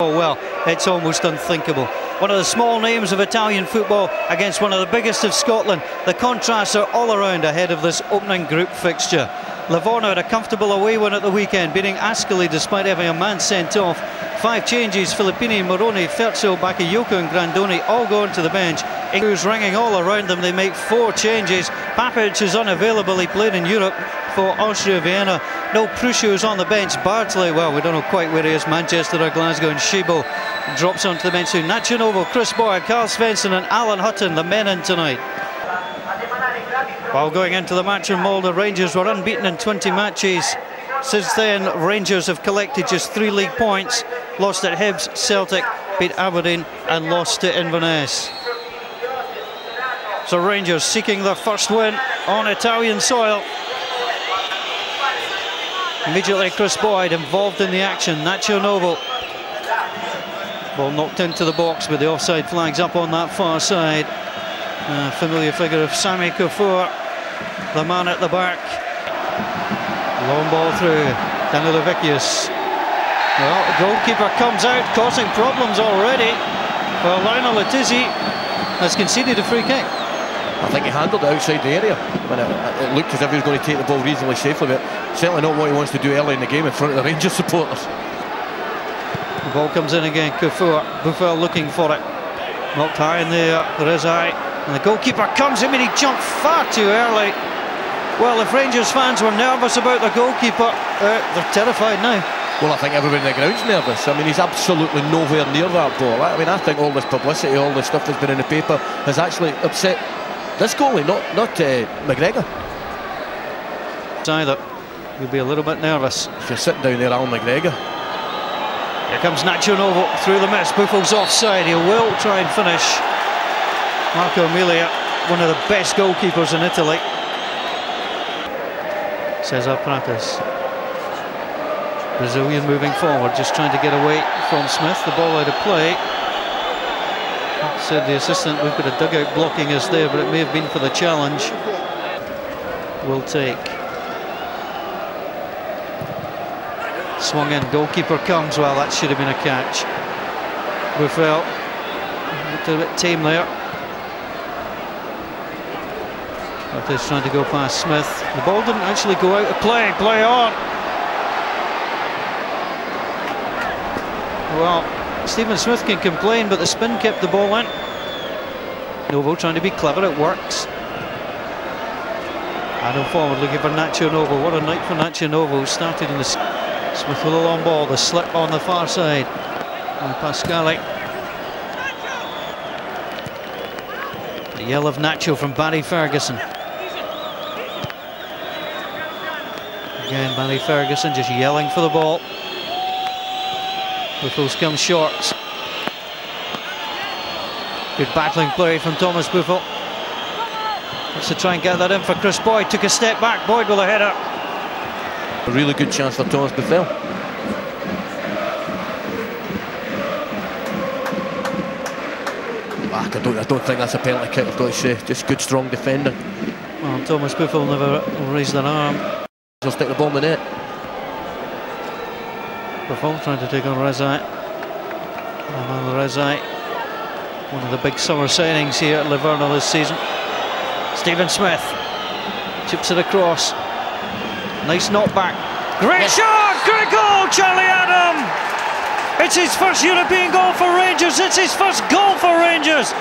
Oh well, it's almost unthinkable. One of the small names of Italian football against one of the biggest of Scotland. The contrasts are all around ahead of this opening group fixture. Livorno had a comfortable away win at the weekend, beating Ascoli despite having a man sent off. 5 changes: Filippini, Moroni, Ferzo, Bakayoko and Grandoni all going to the bench. Ingles ringing all around them. They make 4 changes. Papic is unavailable. He played in Europe for Austria Vienna. No Pruscio is on the bench. Bartley, well, we don't know quite where he is. Manchester or Glasgow. And Shibo drops onto the bench soon. Nacho Novo, Chris Boyd, Carl Svensson and Alan Hutton, the men in tonight. While going into the match in Molde, Rangers were unbeaten in 20 matches. Since then, Rangers have collected just 3 league points. Lost at Hibs, Celtic, beat Aberdeen and lost to Inverness. So Rangers seeking their first win on Italian soil. Immediately Chris Boyd involved in the action. Nacho Novo. Ball knocked into the box, but the offside flag's up on that far side. Familiar figure of Sami Kufur, the man at the back. Long ball through. Danilo Vecchius. Well, the goalkeeper comes out, causing problems already. Well, Lionel Letizzi has conceded a free kick. I think he handled it outside the area. It looked as if he was going to take the ball reasonably safely, but certainly not what he wants to do early in the game in front of the Rangers supporters. The ball comes in again, Kufur. Buffel looking for it. Knocked high in the Rezai. And the goalkeeper comes in, and he jumped far too early. Well, if Rangers fans were nervous about the goalkeeper, they're terrified now. Well, I think everybody in the ground's nervous. I mean, he's absolutely nowhere near that ball. I mean, I think all this publicity, all the stuff that's been in the paper has actually upset this goalie, not McGregor. Either. You'll be a little bit nervous. If you're sitting down there, Alan McGregor. Here comes Nacho Novo through the miss. Buffel's offside. He will try and finish. Marco Emilia, one of the best goalkeepers in Italy. Cesar Pratas. Brazilian moving forward, just trying to get away from Smith. The ball out of play. Said the assistant, we've got a dugout blocking us there, but it may have been for the challenge. Will take. Swung in, goalkeeper comes. Well, that should have been a catch. Buffel looked a bit tame there. Pratas trying to go past Smith. The ball didn't actually go out of play. Play on. Well, Stephen Smith can complain, but the spin kept the ball in. Novo trying to be clever, it works. Adam forward looking for Nacho Novo. What a night for Nacho Novo. Started in the Smith with a long ball, the slip on the far side. And Pascali. The yell of Nacho from Barry Ferguson. Again, Barry Ferguson just yelling for the ball. Buffels comes short. Good battling play from Thomas Buffel. Wants to try and get that in for Chris Boyd. Took a step back. Boyd with a header. A really good chance for Thomas Buffel. I don't think that's a penalty kick, I've got to say. Just good, strong defending. Well, Thomas Buffel never raised an arm. He'll stick the ball in the net. Buffel trying to take on Rezai. Rezai, one of the big summer signings here at Livorno this season. Stephen Smith chips it across. Nice knockback. Great shot! Great goal, Charlie Adam! It's his first European goal for Rangers. It's his first goal for Rangers.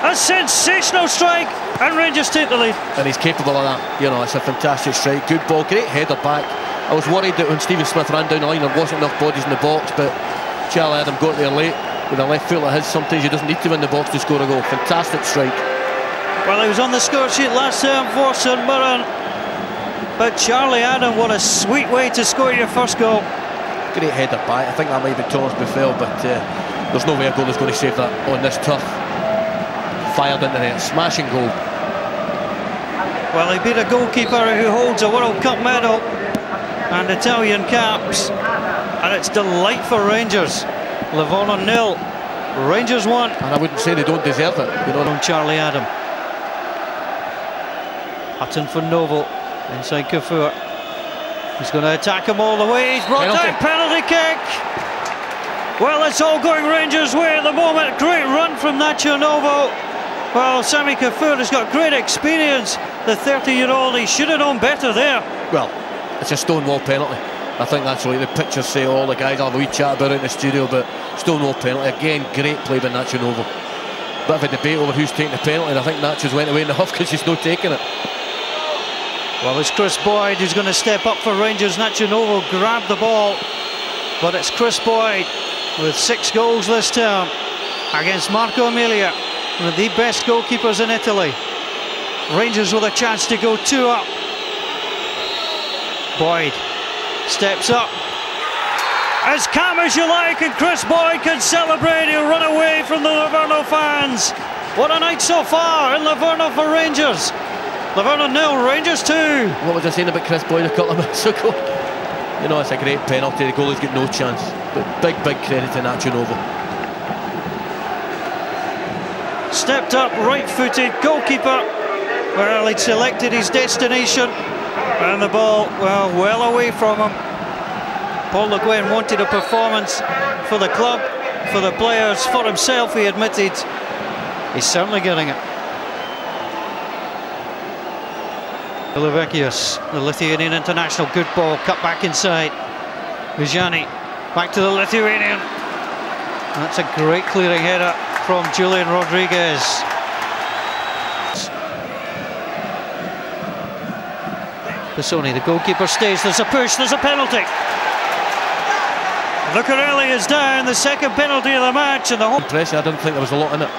A sensational strike, and Rangers take the lead. And he's capable of that. You know, it's a fantastic strike. Good ball, great header back. I was worried that when Stephen Smith ran down the line there wasn't enough bodies in the box, but Charlie Adam got there late with a left foot like his. Sometimes he doesn't need to win the box to score a goal. Fantastic strike. Well, he was on the score sheet last time for St Mirren, but Charlie Adam, what a sweet way to score your first goal. Great header back. I think that might be Thomas Buffel, but there's no way a goal is going to save that on this turf. Fired into the net, smashing goal. Well, he beat a goalkeeper who holds a World Cup medal and Italian caps, and it's delight for Rangers. Livorno 0, Rangers 1. And I wouldn't say they don't deserve it, you know. On Charlie Adam. Hutton for Novo, inside Kufur. He's going to attack him all the way. He's brought down, penalty kick. Well, it's all going Rangers' way at the moment. Great run from Nacho Novo. Well, Sami Kafur has got great experience. The 30-year-old, he should have known better there. Well, it's a stonewall penalty. I think that's what the pictures say. All the guys have a wee chat about it in the studio, but stonewall penalty. Again, great play by Nacho Novo. Bit of a debate over who's taking the penalty, and I think Nacho's went away in the huff because he's not taking it. Well, it's Chris Boyd who's going to step up for Rangers. Nacho Novo grabbed the ball, but it's Chris Boyd with 6 goals this term against Marco Emilia, one of the best goalkeepers in Italy. Rangers with a chance to go 2 up. Boyd steps up, as calm as you like, and Chris Boyd can celebrate. He'll run away from the Livorno fans. What a night so far in Livorno for Rangers. Livorno 0, Rangers 2. What was I saying about Chris Boyd a couple of minutes ago? You know, it's a great penalty. The goalie's got no chance. But big credit to Nacho Novo. Stepped up, right-footed goalkeeper. Well, he'd selected his destination, and the ball, well away from him. Paul Le Guen wanted a performance for the club, for the players, for himself. He admitted he's certainly getting it. Livorno, the Lithuanian international, good ball, cut back inside. Vijani, back to the Lithuanian. That's a great clearing header from Julian Rodriguez. Pisoni, the goalkeeper stays, there's a push, there's a penalty. Lucarelli is down, the second penalty of the match, and the whole... Impressive. I didn't think there was a lot in it.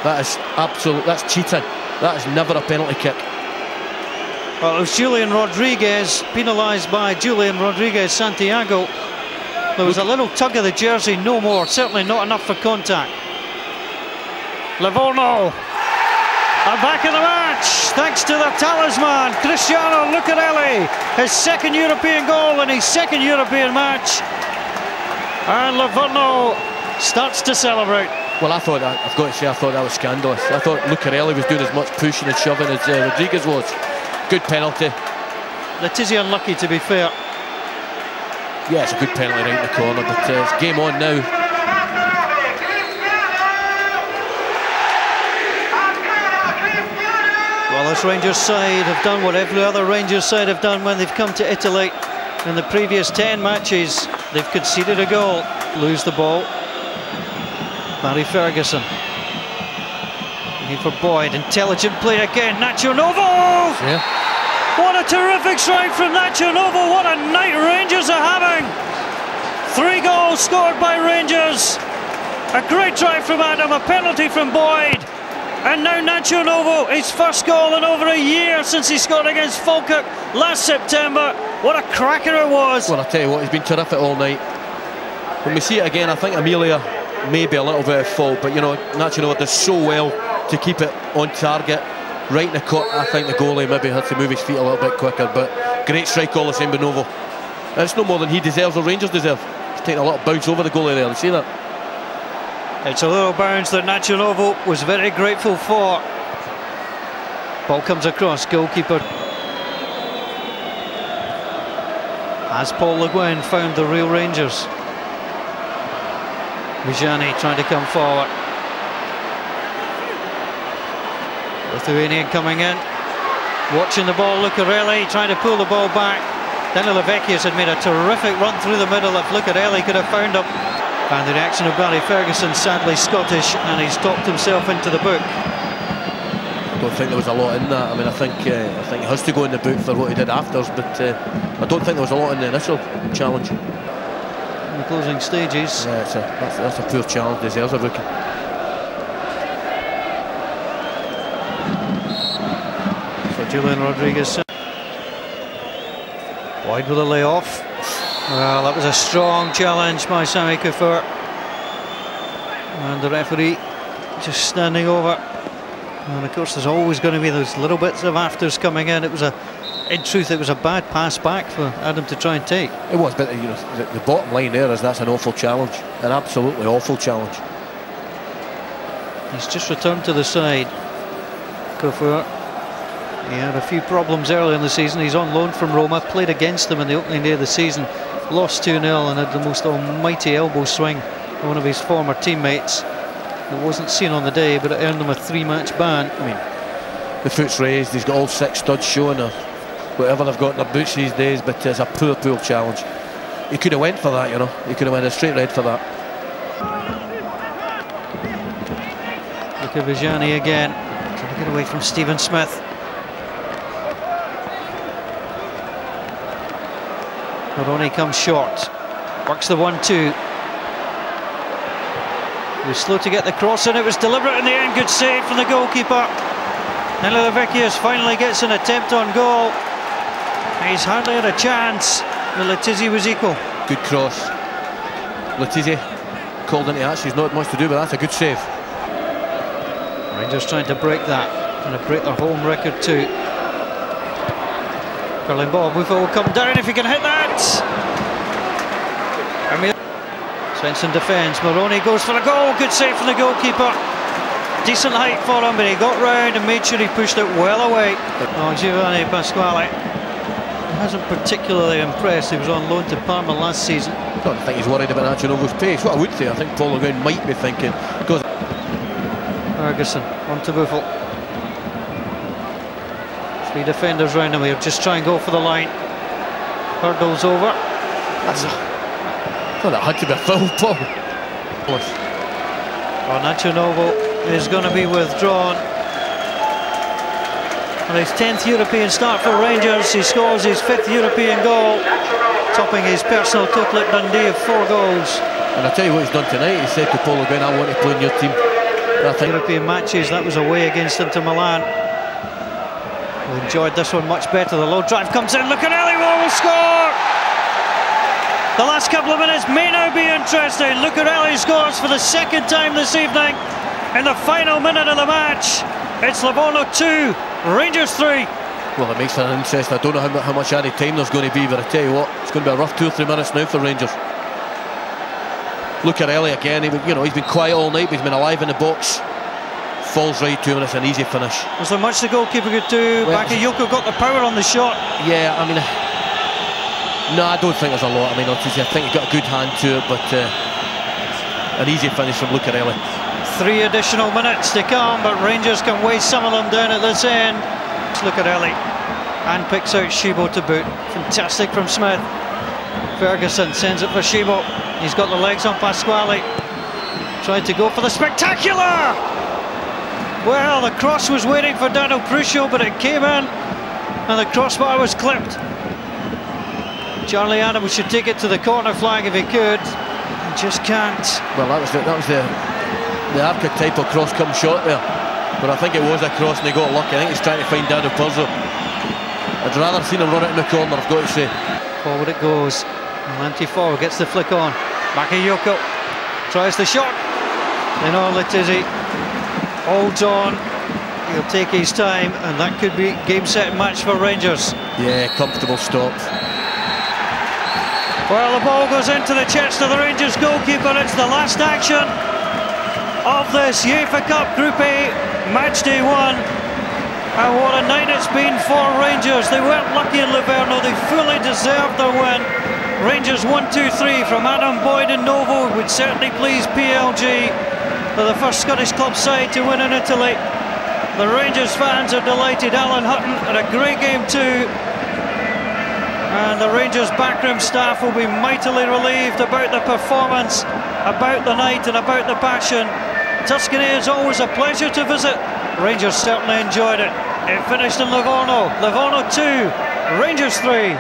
That is absolute, that's cheating. That is never a penalty kick. Well, it was Julian Rodriguez, penalised by Julian Rodriguez Santiago. There was a little tug of the jersey, no more, certainly not enough for contact. Livorno are back in the match, thanks to the talisman, Cristiano Lucarelli, his second European goal in his second European match. And Livorno starts to celebrate. Well, I've got to say, I thought that was scandalous. I thought Lucarelli was doing as much pushing and shoving as Rodriguez was. Good penalty. Letizia unlucky, to be fair. Yeah, it's a good penalty right in the corner, but it's game on now. Well, this Rangers side have done what every other Rangers side have done when they've come to Italy. In the previous 10 matches, they've conceded a goal. Lose the ball. Barry Ferguson. Looking for Boyd. Intelligent play again. Nacho Novo! Yeah. What a terrific strike from Nacho Novo. What a night Rangers are having. 3 goals scored by Rangers. A great try from Adam, a penalty from Boyd. And now Nacho Novo, his first goal in over a year since he scored against Falkirk last September. What a cracker it was. Well, I tell you what, he's been terrific all night. When we see it again, I think Emilia may be a little bit at fault, but you know, Nacho Novo does so well to keep it on target. Right in the cut, I think the goalie maybe had to move his feet a little bit quicker, but great strike all the same by Novo. And it's no more than he deserves or Rangers deserve. He's taking a little bounce over the goalie there, you see that? It's a little bounce that Nacho Novo was very grateful for. Ball comes across, goalkeeper. Has Paul Le Guen found the real Rangers? Vijani trying to come forward. Lithuanian coming in, watching the ball. Lucarelli trying to pull the ball back. Daniel Lavecchius had made a terrific run through the middle. If Lucarelli could have found him. And the reaction of Barry Ferguson, sadly Scottish, and he's talked himself into the book. I don't think there was a lot in that. I mean, I think he has to go in the book for what he did after, but I don't think there was a lot in the initial challenge. In the closing stages. Yeah, that's a poor challenge, deserves a rookie. So Julian Rodriguez. Boyd with a layoff. Well, that was a strong challenge by Sami Kafur. And the referee just standing over. And of course there's always going to be those little bits of afters coming in. In truth, it was a bad pass back for Adam to try and take. It was, but you know, the bottom line there is that's an awful challenge. An absolutely awful challenge. He's just returned to the side. Kafur. He had a few problems early in the season. He's on loan from Roma, played against them in the opening day of the season. lost 2-0 and had the most almighty elbow swing of one of his former teammates. It wasn't seen on the day, but it earned him a 3-match ban. I mean, the foot's raised, he's got all 6 studs showing, or whatever they've got in their boots these days, but it's a poor challenge. He could have went for that, you know. He could have went a straight red for that. Look at Vijani again, trying to get away from Stephen Smith. Moroni comes short, works the 1-2. He was slow to get the cross in, it was deliberate in the end, good save from the goalkeeper. Nelly Lavecchius finally gets an attempt on goal. He's hardly had a chance, but Letizia was equal. Good cross. Letizia called into action, he's not much to do, but that's a good save. Rangers trying to break that, trying to break their home record too. Curling ball, Buffo will come down if he can hit that. Svensson defends, Moroni goes for a goal, good save from the goalkeeper. Decent height for him, but he got round and made sure he pushed it well away. Oh, Giovanni Pasquale hasn't particularly impressed. He was on loan to Parma last season. I don't think he's worried about Antonovo's pace. What I would say, I think Paul O'Gowan might be thinking, goes Ferguson on to Buffel. 3 defenders round him here, just try and go for the line. Hurdles over. That's I thought that had to be a foul, Paul. Well, Antonovo is going to be withdrawn. On his 10th European start for Rangers, he scores his 5th European goal, topping his personal total at Dundee of 4 goals. And I'll tell you what he's done tonight, he said to Paul O'Gowan, I want to play in your team. I think European matches, that was away against Inter Milan. We enjoyed this one much better. The low drive comes in, Lucarelli will score! The last couple of minutes may now be interesting. Lucarelli scores for the 2nd time this evening in the final minute of the match. It's Livorno 2, Rangers 3. Well, it makes it interesting. I don't know how much added time there's going to be, but I tell you what, it's going to be a rough 2 or 3 minutes now for Rangers. Lucarelli again, he's been quiet all night, but he's been alive in the box. Falls right to him and it's an easy finish. Was there much the goalkeeper could do? Well, Bakayoko got the power on the shot. Yeah, I mean, no, I don't think there's a lot. I mean, I think he got a good hand to it, but an easy finish from Lucarelli. 3 additional minutes to come, but Rangers can waste some of them down at this end. It's Lucarelli and picks out Shibo to boot. Fantastic from Smith. Ferguson sends it for Shibo. He's got the legs on Pasquale. Tried to go for the spectacular! Well, the cross was waiting for Daniel Pruscio, but it came in and the crossbar was clipped. Charlie Adams should take it to the corner flag if he could. He just can't. Well, that was the archetypal cross-come shot there. But I think it was a cross and he got lucky. I think he's trying to find Daniel Pruscio. I'd rather seen him run it in the corner, I've got to say. Forward it goes. Lanty forward, gets the flick on. Bakayoko tries the shot. Then on Letizia holds on. He'll take his time, and that could be game, set, match for Rangers. Yeah, comfortable stop. Well, the ball goes into the chest of the Rangers goalkeeper. It's the last action of this UEFA Cup Group A match day 1. And what a night it's been for Rangers. They weren't lucky in Livorno, they fully deserved their win. Rangers 1-2-3 from Adam Boyd and Novo would certainly please PLG. They're the first Scottish club side to win in Italy. The Rangers fans are delighted. Alan Hutton had a great game too. And the Rangers backroom staff will be mightily relieved about the performance, about the night and about the passion. Tuscany is always a pleasure to visit. Rangers certainly enjoyed it. It finished in Livorno. Livorno 2, Rangers 3.